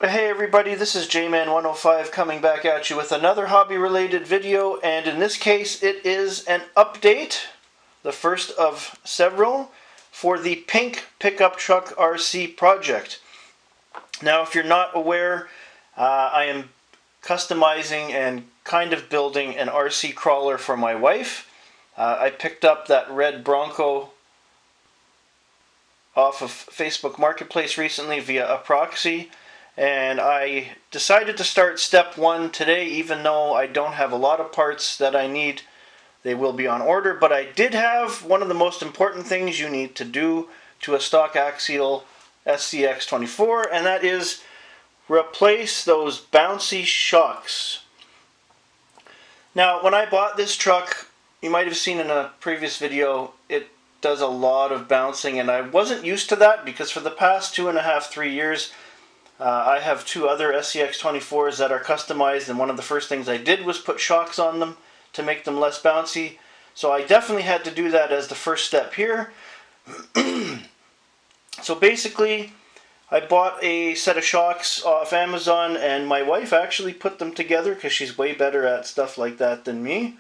Hey everybody, this is JMan105 coming back at you with another hobby related video, and in this case it is an update, the first of several, for the Pink Pickup Truck RC project. Now if you're not aware, I am customizing and kind of building an RC crawler for my wife. I picked up that red Bronco off of Facebook Marketplace recently via a proxy. And I decided to start step one today, even though I don't have a lot of parts that I need. They will be on order, but I did have one of the most important things you need to do to a stock axial SCX24, and that is replace those bouncy shocks. Now, when I bought this truck, you might have seen in a previous video, it does a lot of bouncing, and I wasn't used to that because for the past 2.5–3 years, I have two other SCX24s that are customized, and one of the first things I did was put shocks on them to make them less bouncy. So I definitely had to do that as the first step here. So basically, I bought a set of shocks off Amazon, and my wife actually put them together because she's way better at stuff like that than me.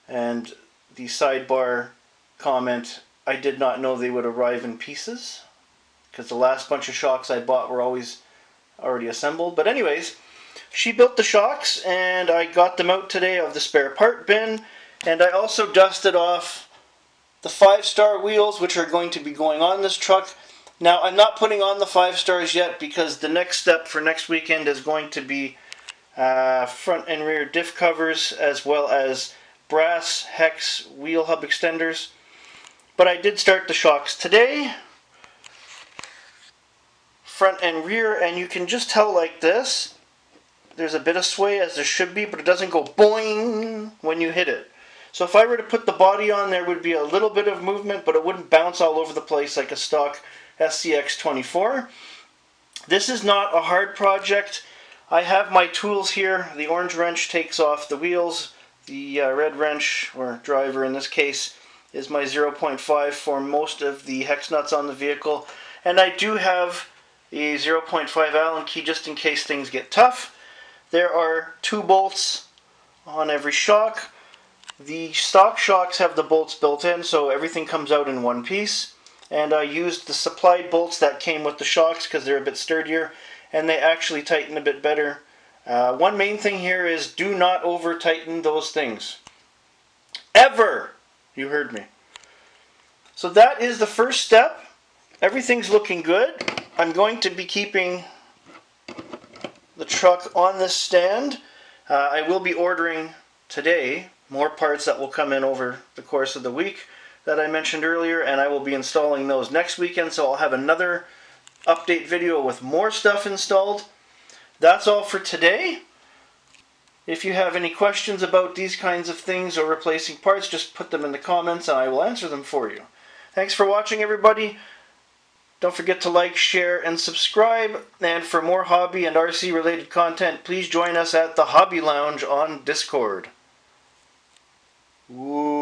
And the sidebar comment, I did not know they would arrive in pieces, because the last bunch of shocks I bought were already assembled. But anyways, she built the shocks and I got them out today of the spare part bin, and I also dusted off the 5-star wheels, which are going to be going on this truck. Now I'm not putting on the 5 stars yet because the next step for next weekend is going to be front and rear diff covers as well as brass hex wheel hub extenders. But I did start the shocks today, front and rear, and you can just tell like this, there's a bit of sway as there should be, but it doesn't go boing when you hit it. So if I were to put the body on, there would be a little bit of movement, but it wouldn't bounce all over the place like a stock SCX24. This is not a hard project. I have my tools here. The orange wrench takes off the wheels. The red wrench, or driver in this case, is my 0.5 for most of the hex nuts on the vehicle. And I do have a 0.5 Allen key just in case things get tough. There are 2 bolts on every shock. The stock shocks have the bolts built in, so everything comes out in one piece. And I used the supplied bolts that came with the shocks because they're a bit sturdier and they actually tighten a bit better. One main thing here is do not over tighten those things. Ever! You heard me. So that is the first step. Everything's looking good. I'm going to be keeping the truck on this stand. I will be ordering today more parts that will come in over the course of the week that I mentioned earlier, and I will be installing those next weekend, so I'll have another update video with more stuff installed. That's all for today. If you have any questions about these kinds of things or replacing parts, just put them in the comments and I will answer them for you. Thanks for watching, everybody. Don't forget to like, share, and subscribe. And for more hobby and RC related content, please join us at the Hobby Lounge on Discord. Ooh.